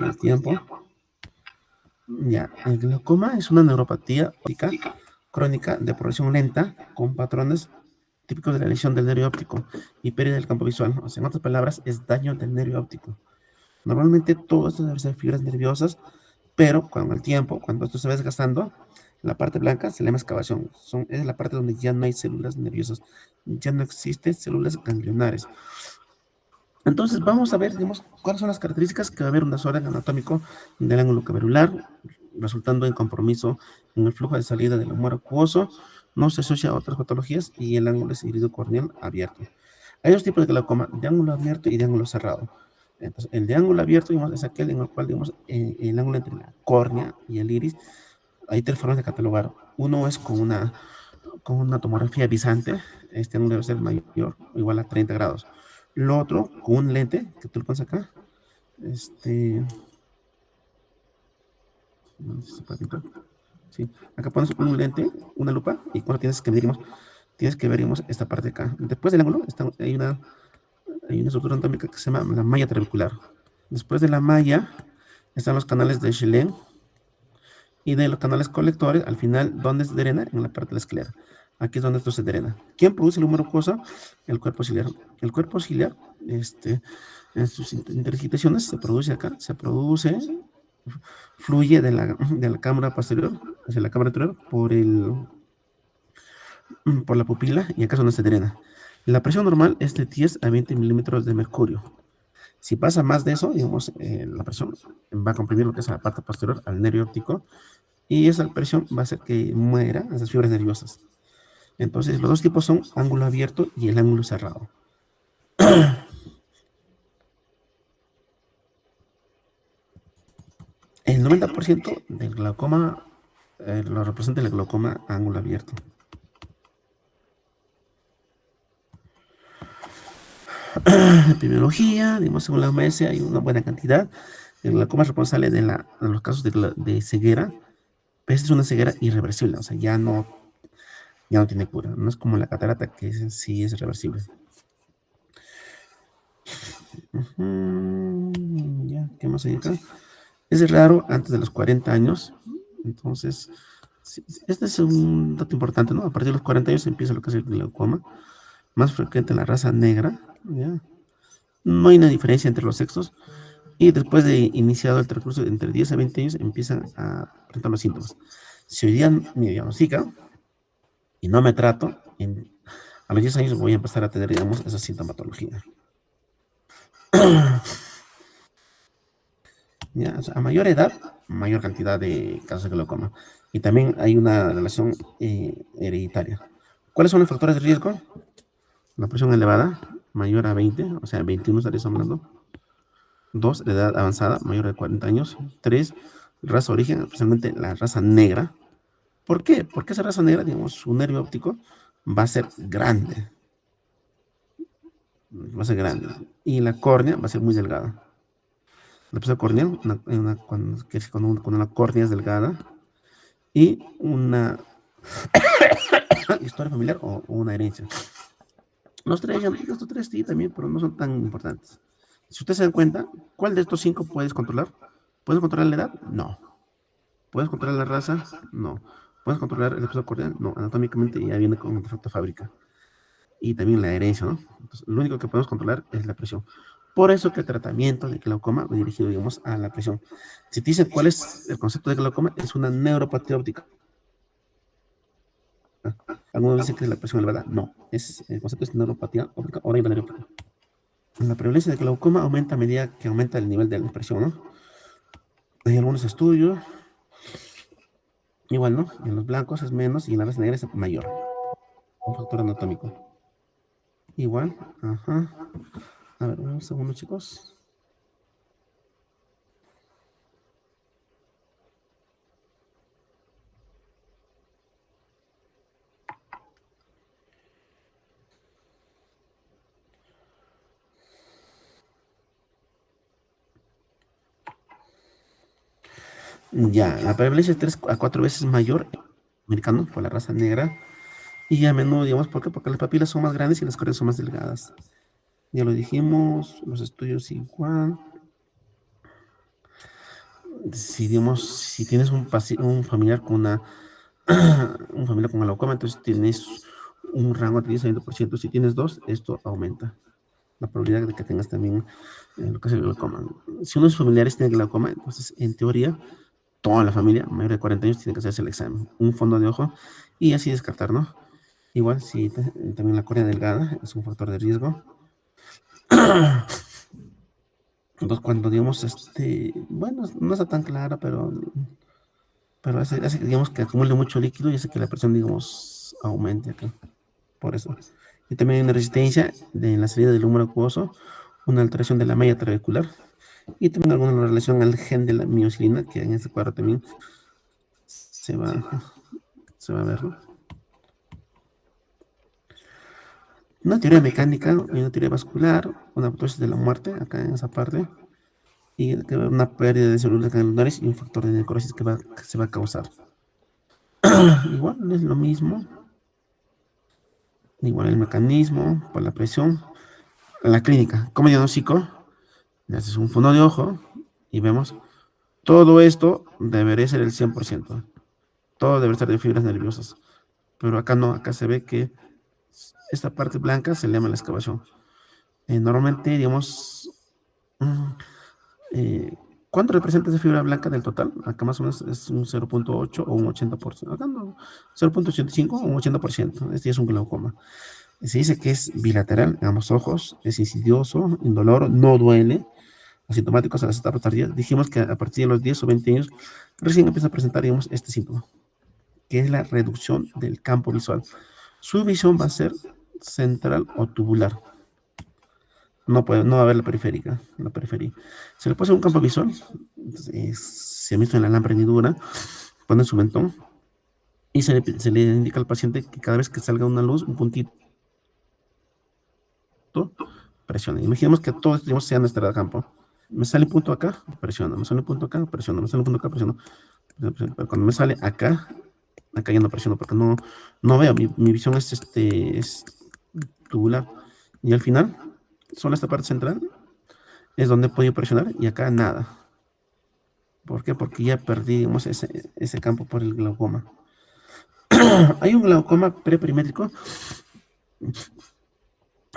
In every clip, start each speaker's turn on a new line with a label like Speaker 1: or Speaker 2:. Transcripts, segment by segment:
Speaker 1: con el tiempo. Ya, el glaucoma es una neuropatía óptica crónica de progresión lenta con patrones típicos de la lesión del nervio óptico y pérdida del campo visual. O sea, en otras palabras, es daño del nervio óptico. Normalmente todo esto debe ser fibras nerviosas, pero con el tiempo, cuando esto se va desgastando, la parte blanca se le llama excavación. Es la parte donde ya no hay células nerviosas, ya no existen células ganglionares. Entonces vamos a ver, digamos, cuáles son las características que va a haber un desorden anatómico del ángulo camerular, resultando en compromiso en el flujo de salida del humor acuoso, no se asocia a otras patologías y el ángulo es iridocorneal abierto. Hay dos tipos de glaucoma, de ángulo abierto y de ángulo cerrado. Entonces, el de ángulo abierto, digamos, es aquel en el cual, digamos, el ángulo entre la córnea y el iris, hay tres formas de catalogar. Uno es con una tomografía bisante, este ángulo debe ser mayor o igual a 30 grados. Lo otro, con un lente, que tú lo pones acá, no sé si se puede pintar. Sí, acá pones un lente, una lupa, y cuando tienes que ver, digamos, esta parte de acá. Después del ángulo hay una estructura anatómica que se llama la malla trabecular. Después de la malla están los canales de Schillen y de los canales colectores, al final, ¿dónde se drena? En la parte de la esclera. Aquí es donde esto se drena. ¿Quién produce el humor acuoso? El cuerpo ciliar. El cuerpo ciliar, en sus intercitaciones se produce acá, fluye de la cámara posterior hacia la cámara anterior por la pupila y acá es donde se drena. La presión normal es de 10 a 20 milímetros de mercurio. Si pasa más de eso, digamos, la presión va a comprimir lo que es la parte posterior al nervio óptico y esa presión va a hacer que mueran esas fibras nerviosas. Entonces, los dos tipos son ángulo abierto y el ángulo cerrado. El 90% del glaucoma lo representa el glaucoma ángulo abierto. Epidemiología, digamos, según la OMS hay una buena cantidad. El glaucoma es responsable de los casos de ceguera. Esta es una ceguera irreversible, o sea, ya no tiene cura. No es como la catarata que sí es reversible. Ya, ¿qué más hay acá? Es raro antes de los 40 años. Entonces, este es un dato importante, ¿no? A partir de los 40 años empieza lo que es el glaucoma. Más frecuente en la raza negra, ¿ya? No hay una diferencia entre los sexos. Y después de iniciado el transcurso de entre 10 a 20 años empiezan a presentar los síntomas. Si hoy día me diagnostica y no me trato, a los 10 años voy a empezar a tener, digamos, esa sintomatología. ¿Ya? O sea, a mayor edad, mayor cantidad de casos de glaucoma. Y también hay una relación hereditaria. ¿Cuáles son los factores de riesgo? La presión elevada, mayor a 20, o sea, 21 estaríamos hablando. 2, la edad avanzada, mayor de 40 años. 3, raza origen, especialmente la raza negra. ¿Por qué? Porque esa raza negra, digamos, su nervio óptico va a ser grande. Va a ser grande. Y la córnea va a ser muy delgada. La presión corneal, cuando una córnea es delgada, y una historia familiar o una herencia. Los tres sí también, pero no son tan importantes. Si ustedes se dan cuenta, ¿cuál de estos 5 puedes controlar? ¿Puedes controlar la edad? No. ¿Puedes controlar la raza? No. ¿Puedes controlar el peso corneal? No. Anatómicamente ya viene con un defecto de fábrica. Y también la herencia, ¿no? Entonces, lo único que podemos controlar es la presión. Por eso que el tratamiento de glaucoma va dirigido, digamos, a la presión. Si te dicen cuál es el concepto de glaucoma, es una neuropatía óptica. Algunos dicen que es la presión elevada. No, el concepto es neuropatía óptica o nervio óptico. La prevalencia de glaucoma aumenta a medida que aumenta el nivel de la presión, ¿no? Hay algunos estudios, igual, ¿no? En los blancos es menos y en la raza negra es mayor. Un factor anatómico. Igual, ajá. A ver, un segundo, chicos. Ya, la prevalencia es 3 a 4 veces mayor en americano por la raza negra. Y a menudo, digamos, ¿por qué? Porque las papilas son más grandes y las córneas son más delgadas. Ya lo dijimos, los estudios igual. Si, digamos, si tienes un familiar con un familiar con glaucoma, entonces tienes un rango de 10 a 20%. Si tienes dos, esto aumenta la probabilidad de que tengas también lo que es el glaucoma. Si uno de sus familiares tiene glaucoma, entonces en teoría toda la familia, mayor de 40 años, tiene que hacerse el examen, un fondo de ojo y así descartar, ¿no? Igual si también la córnea delgada es un factor de riesgo. Entonces cuando digamos, bueno, no está tan clara, pero hace que, digamos, que acumule mucho líquido y hace que la presión, digamos, aumente acá, por eso. Y también hay una resistencia en la salida del humor acuoso, una alteración de la malla trabecular y también alguna relación al gen de la miocilina, que en este cuadro también se va, se va a ver, ¿no? Una teoría mecánica y una teoría vascular, una apoptosis de la muerte, acá en esa parte, y una pérdida de células ganglionares y un factor de necrosis que se va a causar. Igual es lo mismo, igual el mecanismo, por la presión. La clínica, como diagnóstico, le haces un fondo de ojo y vemos, todo esto debería ser el 100%. Todo debe ser de fibras nerviosas. Pero acá no, acá se ve que esta parte blanca se le llama la excavación. Normalmente, digamos, mm, eh, ¿cuánto representa esa fibra blanca del total? Acá más o menos es un 0,8 o un 80%. Acá no, 0,85 o un 80%. Este es un glaucoma. Se dice que es bilateral en ambos ojos, es insidioso, indoloro, no duele, asintomáticos a las etapas tardías. Dijimos que a partir de los 10 o 20 años recién empieza a presentar, digamos, este síntoma, que es la reducción del campo visual. Su visión va a ser central o tubular. No va a haber la periférica, la periferia. Se le puede hacer un campo visual, se ha visto en la lámpara hendidura, pone su mentón y se le indica al paciente que cada vez que salga una luz, un puntito, presiona. Imaginemos que todo esto sea nuestro campo. Me sale un punto acá, presiona. Me sale un punto acá, presiona. Me sale un punto acá, presiona. Pero cuando me sale acá, acá ya no presiono porque no veo. Mi visión es tubular. Y al final, solo esta parte central es donde he podido presionar y acá nada. ¿Por qué? Porque ya perdimos ese campo por el glaucoma. Hay un glaucoma preperimétrico.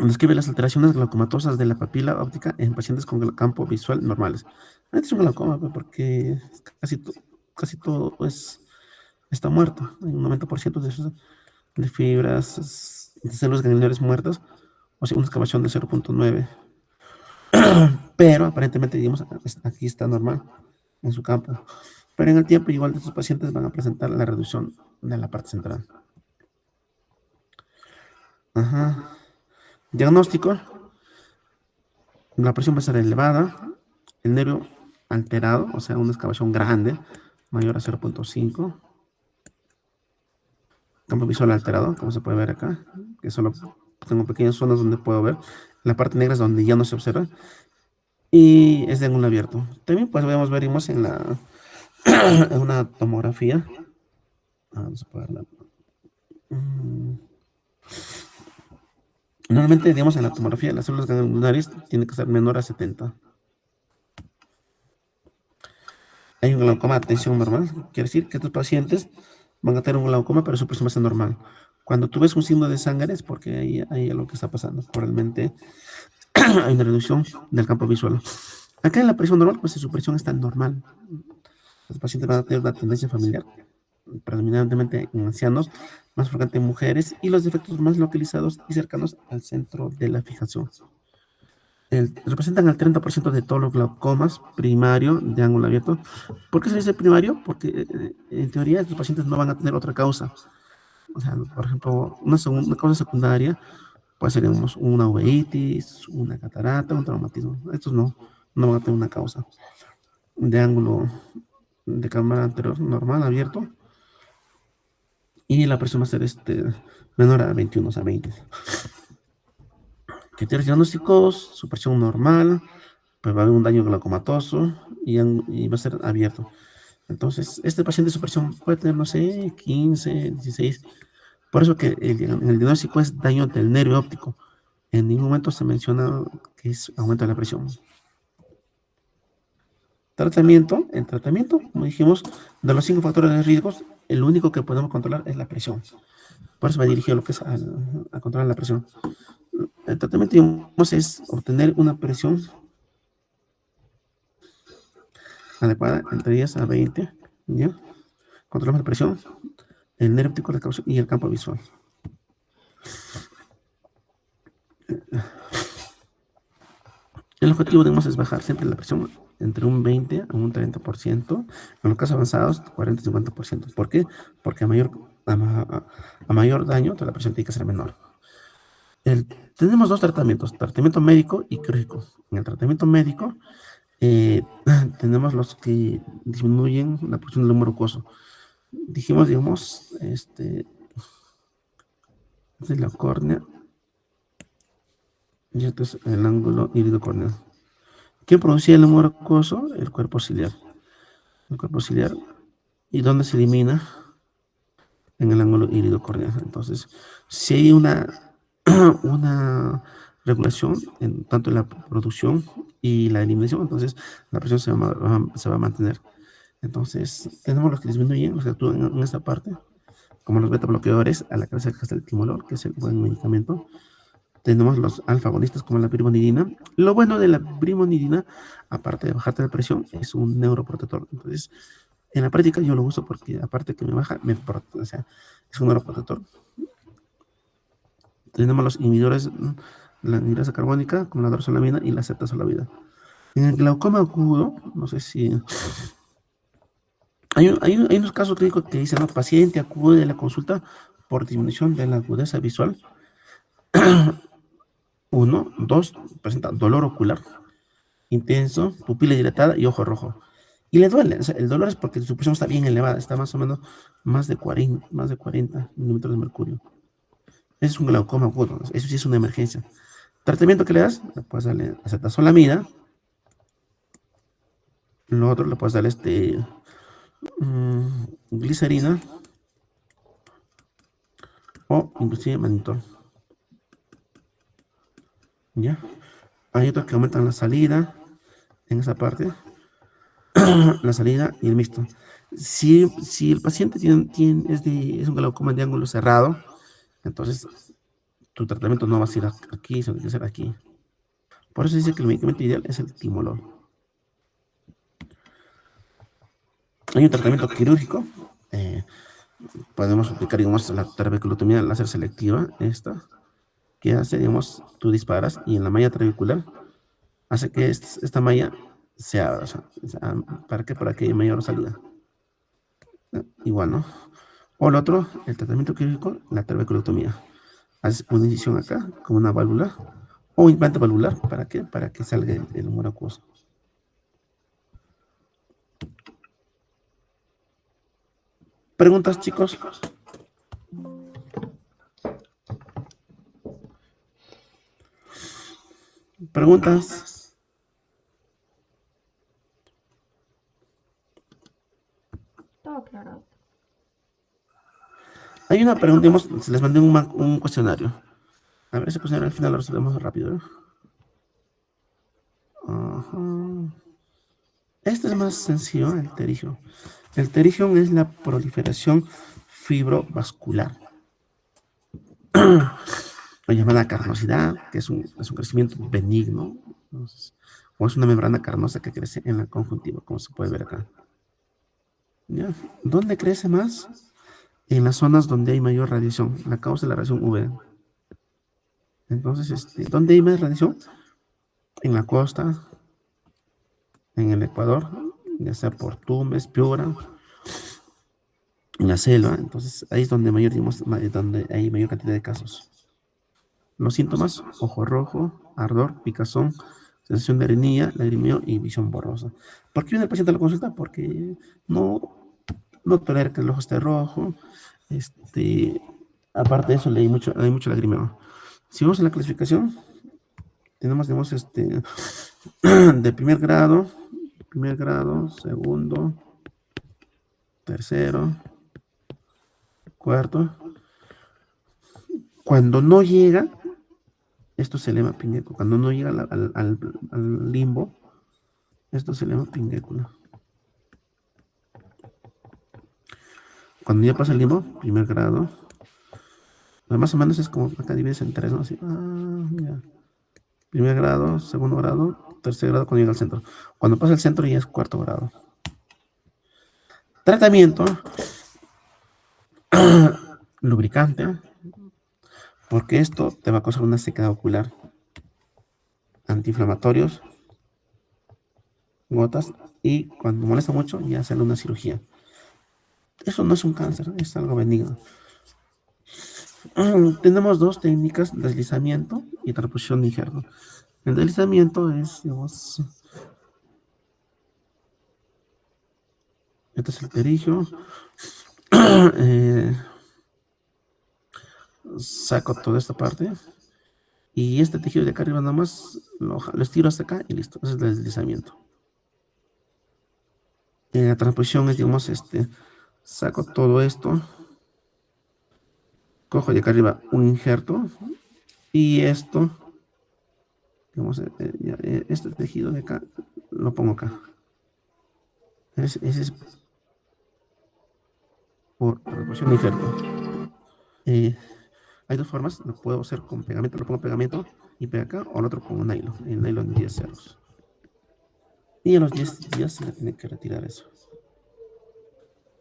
Speaker 1: Describe las alteraciones glaucomatosas de la papila óptica en pacientes con campo visual normales. Este es un glaucoma porque casi todo está muerto. Hay un 90% de fibras, de células ganglionares muertas, o sea, una excavación de 0,9. Pero aparentemente, digamos, aquí está normal en su campo. Pero en el tiempo, igual de estos pacientes van a presentar la reducción de la parte central. Ajá. Diagnóstico: la presión va a ser elevada, el nervio alterado, o sea, una excavación grande, mayor a 0,5. Campo visual alterado, como se puede ver acá, que solo tengo pequeñas zonas donde puedo ver. La parte negra es donde ya no se observa. Y es de ángulo abierto. También pues podemos ver en una tomografía. Vamos a ponerla. Normalmente, digamos, en la tomografía, las células ganglionares tienen que ser menor a 70. Hay un glaucoma de tensión normal. Quiere decir que estos pacientes van a tener un glaucoma, pero su presión va a ser normal. Cuando tú ves un signo de sangre es porque hay algo que está pasando. Probablemente hay una reducción del campo visual. Acá en la presión normal, pues su presión está normal. Los pacientes van a tener una tendencia familiar, predominantemente en ancianos, más frecuente en mujeres, y los defectos más localizados y cercanos al centro de la fijación. Representan el 30% de todos los glaucomas primario de ángulo abierto. ¿Por qué se dice primario? Porque en teoría estos pacientes no van a tener otra causa. O sea, por ejemplo, una causa secundaria puede ser, digamos, una uveitis, una catarata, un traumatismo. Estos no van a tener una causa de ángulo de cámara anterior normal, abierto, y la presión va a ser menor a 21, o sea, 20. Criterios diagnósticos: su presión normal, pues va a haber un daño glaucomatoso y va a ser abierto. Entonces, este paciente su presión puede tener, no sé, 15, 16. Por eso que el diagnóstico es daño del nervio óptico. En ningún momento se menciona que es aumento de la presión. El tratamiento, como dijimos, de los 5 factores de riesgos, el único que podemos controlar es la presión. Por eso me dirigido lo que es a controlar la presión. El tratamiento, digamos, es obtener una presión adecuada entre 10 a 20, ¿ya? Controlamos la presión, el nervio óptico y el campo visual. El objetivo, digamos, es bajar siempre la presión entre un 20 a un 30%, en los casos avanzados 40-50%. ¿Por qué? Porque a mayor daño, la presión tiene que ser menor. Tenemos dos tratamientos, tratamiento médico y quirúrgico. En el tratamiento médico tenemos los que disminuyen la presión del humor mucoso. Dijimos, digamos, es la córnea y este es el ángulo iridocorneal. ¿Qué producía el humor acuoso? El cuerpo ciliar. El cuerpo ciliar. ¿Y dónde se elimina? En el ángulo iridocorneal. Entonces, si hay una regulación en tanto en la producción y la eliminación, entonces la presión se va a mantener. Entonces, tenemos los que disminuyen, los que actúan en esta parte, como los beta bloqueadores, a la cabeza está el timolol, que es el buen medicamento. Tenemos los alfa-agonistas como la brimonidina. Lo bueno de la brimonidina, aparte de bajarte la presión, es un neuroprotector. Entonces, en la práctica yo lo uso porque aparte que me baja, o sea, es un neuroprotector. Tenemos los inhibidores, la anhidrasa carbónica, como la dorzolamina y la acetazolamida. En el glaucoma agudo, no sé si... Hay unos casos clínicos que dicen, ¿no? Paciente acude de la consulta por disminución de la agudeza visual. 1, 2, presenta dolor ocular intenso, pupila dilatada y ojo rojo. Y le duele, o sea, el dolor es porque su presión está bien elevada, está más o menos más de 40 milímetros de mercurio. Es un glaucoma agudo, eso sí es una emergencia. ¿Tratamiento que le das? Le puedes darle acetazolamida. Lo otro le puedes dar glicerina o inclusive mannitol. ¿Ya? Hay otros que aumentan la salida en esa parte, la salida y el mixto. Si el paciente es un glaucoma de ángulo cerrado, entonces tu tratamiento no va a ser aquí, sino que va a ser aquí. Por eso dice que el medicamento ideal es el timolol. Hay un tratamiento quirúrgico. Podemos aplicar, digamos, la trabeculotomía láser selectiva, que hace, digamos, tú disparas y en la malla trabecular hace que esta malla se abra. O sea, ¿para qué? Para que haya mayor salida. Igual, ¿no? O el otro, el tratamiento quirúrgico, la trabeculotomía. Haces una incisión acá, como una válvula, o un implante valvular. ¿Para qué? Para que salga el humor acuoso. ¿Preguntas, chicos? ¿Preguntas?
Speaker 2: Todo claro.
Speaker 1: Hay una pregunta, digamos, se les mandé un cuestionario. A ver, ese cuestionario al final lo resolvemos rápido. Este es más sencillo, el terigio. El terigio es la proliferación fibrovascular. La llamada carnosidad, que es un crecimiento benigno. Entonces, o es una membrana carnosa que crece en la conjuntiva, como se puede ver acá. ¿Ya? ¿Dónde crece más? En las zonas donde hay mayor radiación, la causa de la radiación UV. Entonces, ¿dónde hay más radiación? En la costa, en el Ecuador, ya sea por Tumbes, Piura, en la selva. Entonces, ahí es donde donde hay mayor cantidad de casos. Los síntomas: ojo rojo, ardor, picazón, sensación de arenilla, lagrimeo y visión borrosa. ¿Por qué viene el paciente a la consulta? Porque no tolera que el ojo esté rojo. Aparte de eso, hay mucho lagrimeo. Si vamos a la clasificación, tenemos, digamos, de primer grado, segundo, tercero, cuarto. Cuando no llega, esto se llama pineco, cuando no llega al limbo, Esto se llama pingécula. Cuando ya pasa el limbo, primer grado, más o menos es como acá divides en tres, ¿no? Así, ya. Primer grado, segundo grado, tercer grado cuando llega al centro. Cuando pasa el centro ya es cuarto grado. Tratamiento, lubricante, porque esto te va a causar una sequedad ocular. Antiinflamatorios, gotas, y cuando molesta mucho ya hacerle una cirugía. Eso no es un cáncer, es algo benigno. Tenemos dos técnicas, deslizamiento y transposición de injerto. El deslizamiento es, digamos, este es el terigio. Saco toda esta parte y este tejido de acá arriba nada más lo estiro hasta acá y listo. Ese es el deslizamiento. La transposición es, digamos, saco todo esto, cojo de acá arriba un injerto y esto, digamos, este tejido de acá lo pongo acá. Ese es por transposición de injerto. Hay dos formas, lo puedo hacer con pegamento, lo pongo pegamento y pega acá, o el otro con un nylon, el nylon 10 ceros. Y a los 10 días se le tiene que retirar eso.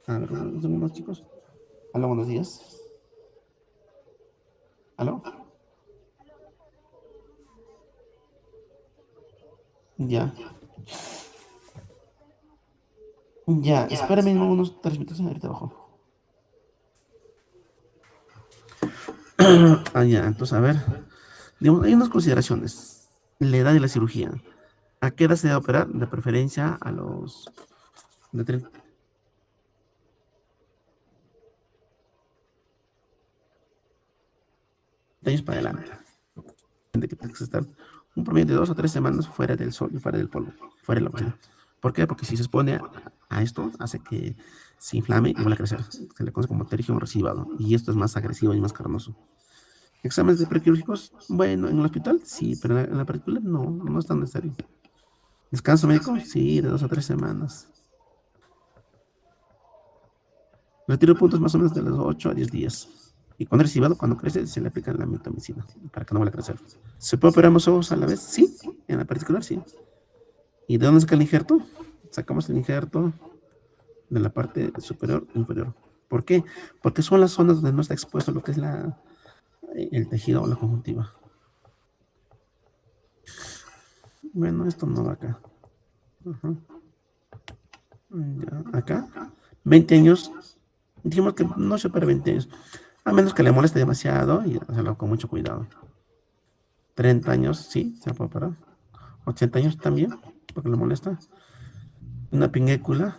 Speaker 1: A ver, unos segundos, chicos. Hola, buenos días. ¿Aló? Ya. Ya, espérame unos 3 minutos, ahorita abajo. Ya, entonces, a ver. Digamos, hay unas consideraciones. La edad de la cirugía. ¿A qué edad se debe operar? De preferencia a los de 30 años para adelante. De que tienes que estar un promedio de 2 o 3 semanas fuera del sol y fuera del polvo, fuera de la oficina. ¿Por qué? Porque si se expone a esto, hace que se inflame y vuelva a crecer. Se le conoce como terigio recidivado. Y esto es más agresivo y más carnoso. ¿Exámenes de prequirúrgicos? Bueno, en el hospital sí, pero en la particular no, no es tan necesario. ¿Descanso médico? Sí, de 2 a 3 semanas. Retiro de puntos más o menos de los 8 a 10 días. Y cuando es recidivado, cuando crece, se le aplica la mitomicina para que no vuelva a crecer. ¿Se puede operar ambos ojos a la vez? Sí, en la particular sí. ¿Y de dónde saca el injerto? Sacamos el injerto de la parte superior e inferior. ¿Por qué? Porque son las zonas donde no está expuesto lo que es el tejido o la conjuntiva. Bueno, esto no va acá. Ya, acá, 20 años. Dijimos que no se opera 20 años. A menos que le moleste demasiado y hacerlo con mucho cuidado. 30 años, sí, se puede operar. 80 años también, porque le molesta. Una pingécula,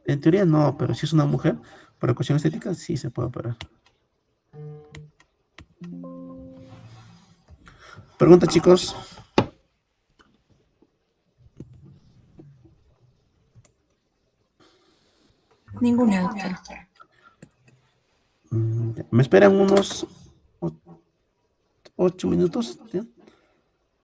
Speaker 1: en teoría no, pero si es una mujer, por cuestión estética, sí se puede operar. Pregunta, chicos.
Speaker 2: Ninguna, doctor.
Speaker 1: Me esperan unos 8 minutos. ¿Sí?